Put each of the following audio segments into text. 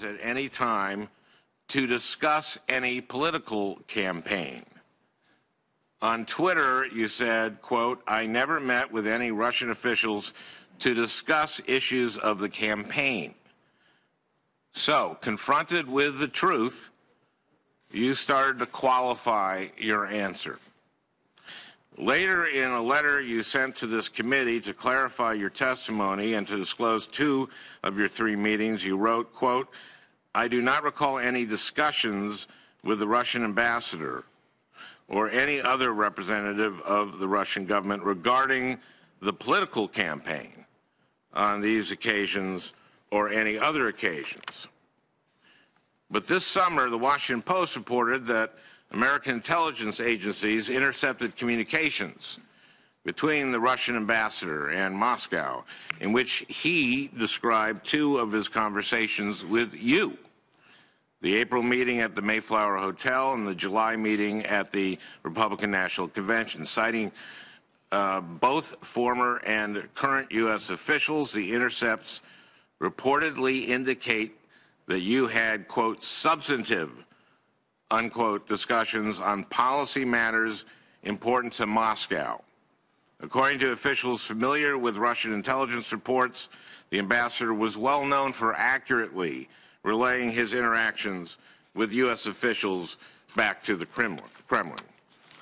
allowed at any time to discuss any political campaign. On Twitter, you said, quote, "I never met with any Russian officials to discuss issues of the campaign." So, confronted with the truth, you started to qualify your answer. Later, in a letter you sent to this committee to clarify your testimony and to disclose 2 of your 3 meetings, you wrote, quote, "I do not recall any discussions with the Russian ambassador or any other representative of the Russian government regarding the political campaign on these occasions or any other occasions." But this summer, the Washington Post reported that American intelligence agencies intercepted communications between the Russian ambassador and Moscow, in which he described 2 of his conversations with you: the April meeting at the Mayflower Hotel and the July meeting at the Republican National Convention. Citing both former and current U.S. officials, the intercepts reportedly indicate that you had, quote, "substantive," unquote, discussions on policy matters important to Moscow. According to officials familiar with Russian intelligence reports, the ambassador was well known for accurately relaying his interactions with U.S. officials back to the Kremlin.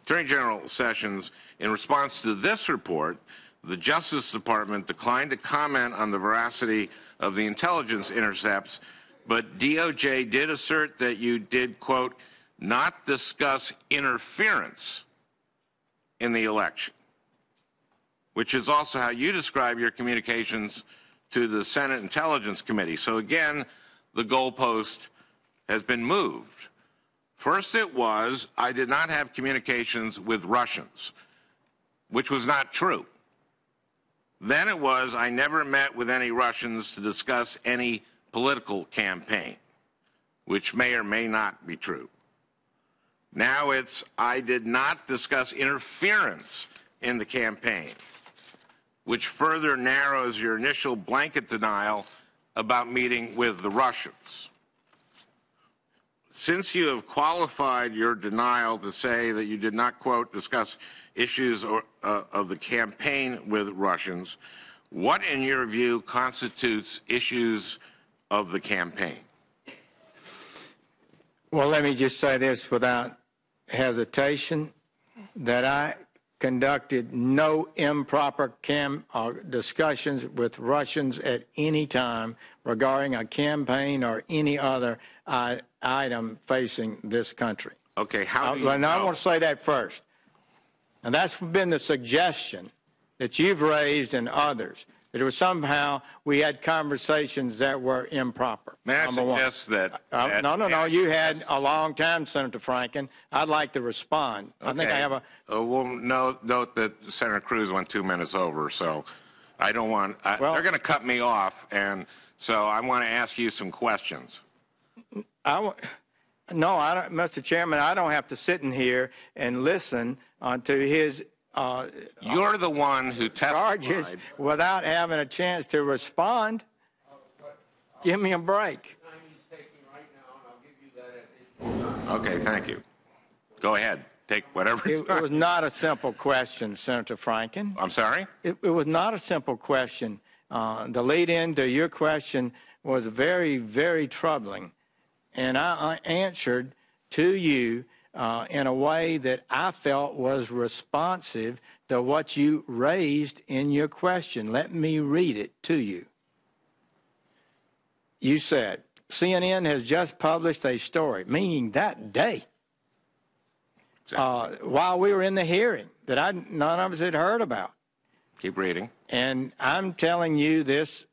Attorney General Sessions, in response to this report, the Justice Department declined to comment on the veracity of the intelligence intercepts, but DOJ did assert that you did, quote, "not discuss interference in the election," which is also how you describe your communications to the Senate Intelligence Committee. So again, the goalpost has been moved. First it was, "I did not have communications with Russians," which was not true. Then it was, "I never met with any Russians to discuss any political campaign," which may or may not be true. Now it's, "I did not discuss interference in the campaign," which further narrows your initial blanket denial about meeting with the Russians. Since you have qualified your denial to say that you did not, quote, "discuss issues of the campaign with Russians," what, in your view, constitutes issues of the campaign? Well, let me just say this without hesitation, that I conducted no improper discussions with Russians at any time regarding a campaign or any other item facing this country. Okay, how do you know? And I want to say that first. And that's been the suggestion that you've raised and others, that it was somehow we had conversations that were improper. May I suggest that... No. You had a long time, Senator Franken. I'd like to respond. Okay. I think I have a... well, note that Senator Cruz went 2 minutes over, so I don't want... well, they're going to cut me off, and so I want to ask you some questions. No, I don't, Mr. Chairman, I don't have to sit in here and listen to his... you're the one who testified without having a chance to respond. Give me a break. Okay, thank you. Go ahead. Take whatever time. It was not a simple question, Senator Franken. I'm sorry? It was not a simple question. The lead-in to your question was very, very troubling. And I answered to you in a way that I felt was responsive to what you raised in your question. Let me read it to you. You said, CNN has just published a story, meaning that day, while we were in the hearing, that none of us had heard about. Keep reading. And I'm telling you this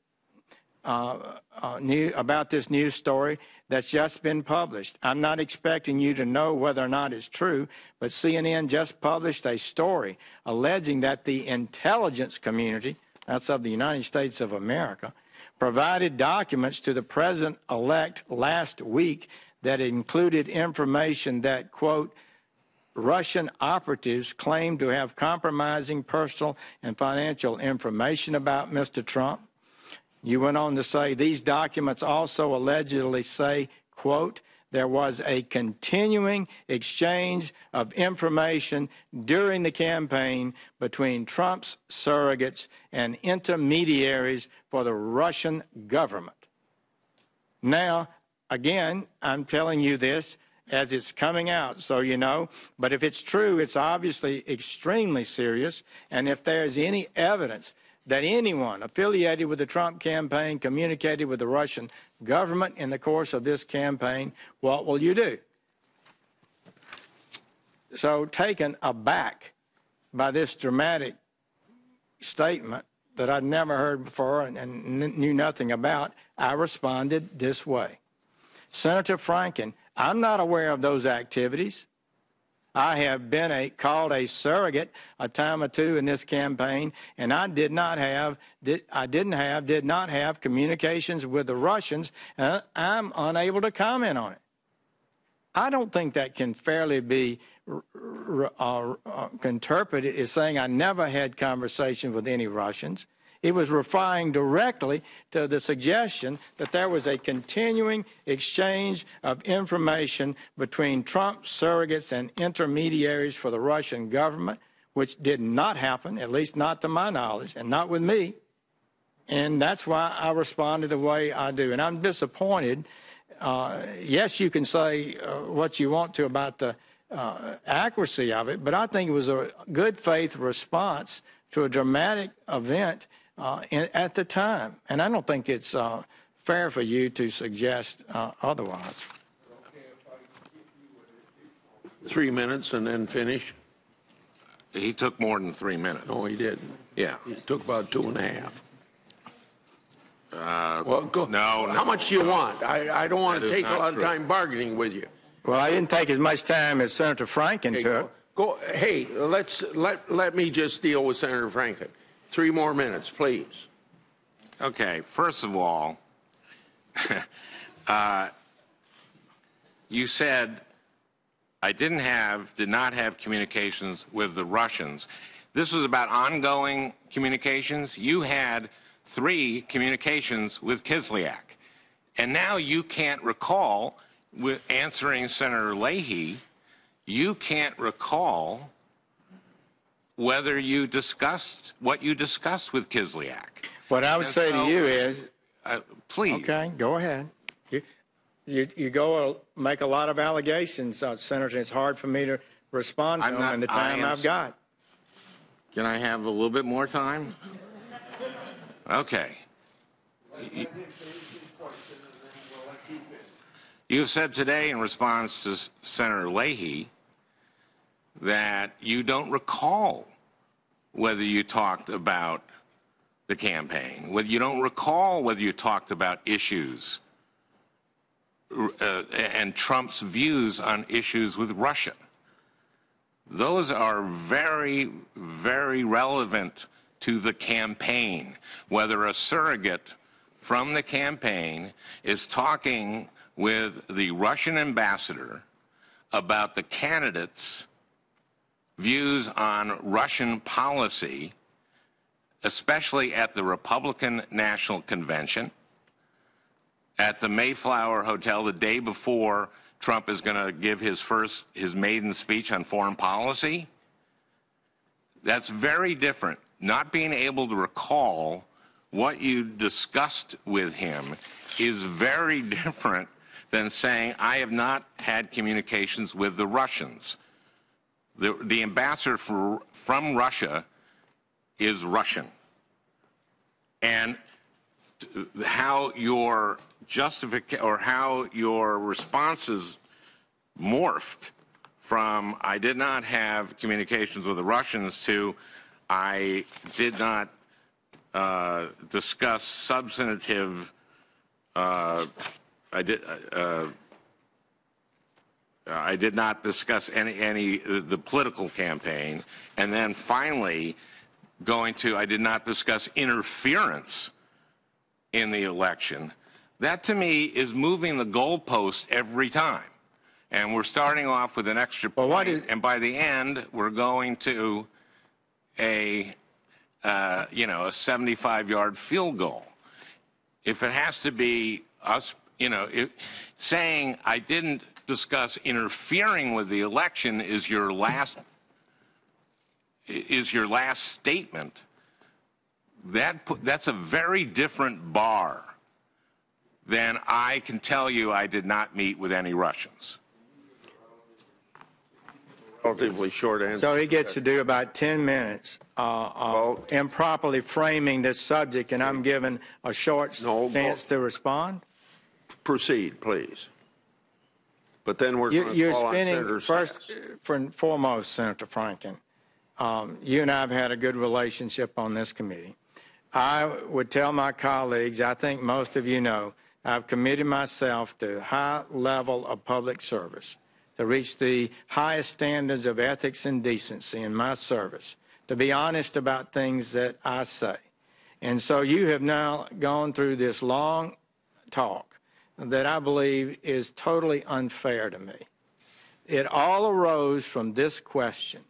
about this news story that's just been published. I'm not expecting you to know whether or not it's true, but CNN just published a story alleging that the intelligence community, that's of the United States of America, provided documents to the president-elect last week that included information that, quote, Russian operatives claimed to have compromising personal and financial information about Mr. Trump. You went on to say these documents also allegedly say, quote, there was a continuing exchange of information during the campaign between Trump's surrogates and intermediaries for the Russian government. Now, again, I'm telling you this as it's coming out, so you know. But if it's true, it's obviously extremely serious. And if there's any evidence that anyone affiliated with the Trump campaign communicated with the Russian government in the course of this campaign, what will you do? So, taken aback by this dramatic statement that I'd never heard before and knew nothing about, I responded this way. Senator Franken, I'm not aware of those activities. I have been called a surrogate a time or two in this campaign, and I did not have communications with the Russians, and I'm unable to comment on it. I don't think that can fairly be interpreted as saying I never had conversations with any Russians. It was referring directly to the suggestion that there was a continuing exchange of information between Trump surrogates and intermediaries for the Russian government, which did not happen, at least not to my knowledge, and not with me. And that's why I responded the way I do. And I'm disappointed. Yes, you can say what you want to about the accuracy of it, but I think it was a good faith response to a dramatic event at the time. And I don't think it's fair for you to suggest otherwise. 3 minutes and then finish? He took more than 3 minutes. No, he didn't. Yeah. It took about 2.5. Well, go. No. How much do you want? I don't want to take a lot of time bargaining with you. Well, I didn't take as much time as Senator Franken took. Hey, let me just deal with Senator Franken. 3 more minutes, please. Okay. First of all, you said I did not have communications with the Russians. This was about ongoing communications. You had 3 communications with Kislyak. And now you can't recall, with answering Senator Leahy, you can't recall whether you discussed what you discussed with Kislyak. What I would say to you is, please. Okay, go ahead. You go make a lot of allegations, Senator. It's hard for me to respond to them in the time I've got. Can I have a little bit more time? Okay. You said today in response to Senator Leahy that you don't recall whether you talked about the campaign, whether you don't recall whether you talked about issues and Trump's views on issues with Russia. Those are very, very relevant to the campaign, whether a surrogate from the campaign is talking with the Russian ambassador about the candidate's views on Russian policy, especially at the Republican National Convention, at the Mayflower Hotel the day before Trump is going to give his maiden speech on foreign policy. That's very different. Not being able to recall what you discussed with him is very different than saying, I have not had communications with the Russians. The ambassador from Russia is Russian. And how your how your responses morphed from I did not have communications with the Russians to I did not discuss substantive I did not discuss the political campaign, and then finally going to I did not discuss interference in the election. That to me is moving the goalpost every time. And we're starting off with an extra point, and by the end we're going to a 75-yard field goal. if it has to be us, saying I didn't discuss interfering with the election is your last statement, that's a very different bar than I can tell you I did not meet with any Russians. Relatively short answer. So he gets to do about 10 minutes improperly framing this subject, and I'm given a short chance to respond? Proceed, please. But then we're going to You're call on spinning, Senator first Stats. and foremost, Senator Franken, you and I have had a good relationship on this committee. I would tell my colleagues, I think most of you know, I've committed myself to a high level of public service, to reach the highest standards of ethics and decency in my service, to be honest about things that I say. And so you have now gone through this long talk that I believe is totally unfair to me. It all arose from this question.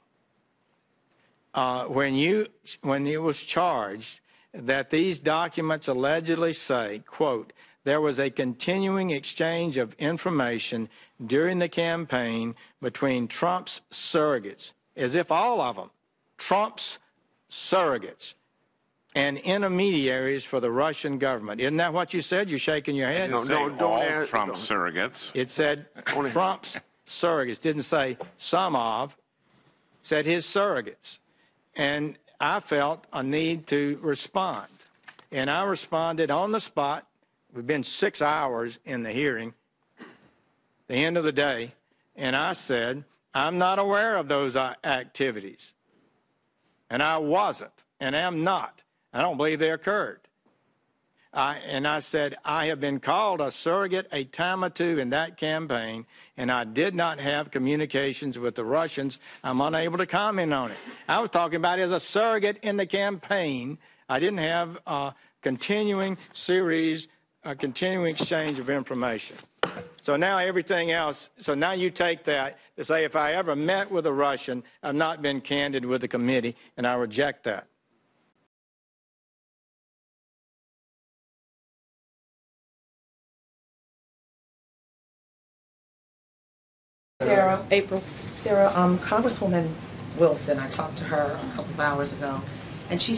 When it was charged that these documents allegedly say, quote, there was a continuing exchange of information during the campaign between Trump's surrogates, as if all of them, Trump's surrogates, and intermediaries for the Russian government. Isn't that what you said? You're shaking your head. No, don't all Trump surrogates. It said Trump's surrogates. Didn't say some of. Said his surrogates. And I felt a need to respond. And I responded on the spot. We've been 6 hours in the hearing, the end of the day, and I said, I'm not aware of those activities. And I wasn't, and am not. I don't believe they occurred. And I said, I have been called a surrogate a time or two in that campaign, and I did not have communications with the Russians. I'm unable to comment on it. I was talking about it as a surrogate in the campaign. I didn't have a continuing series, a continuing exchange of information. So now everything else, so now you take that to say if I ever met with a Russian, I've not been candid with the committee, and I reject that. Sarah. April. Sarah, Congresswoman Wilson, I talked to her a couple of hours ago, and she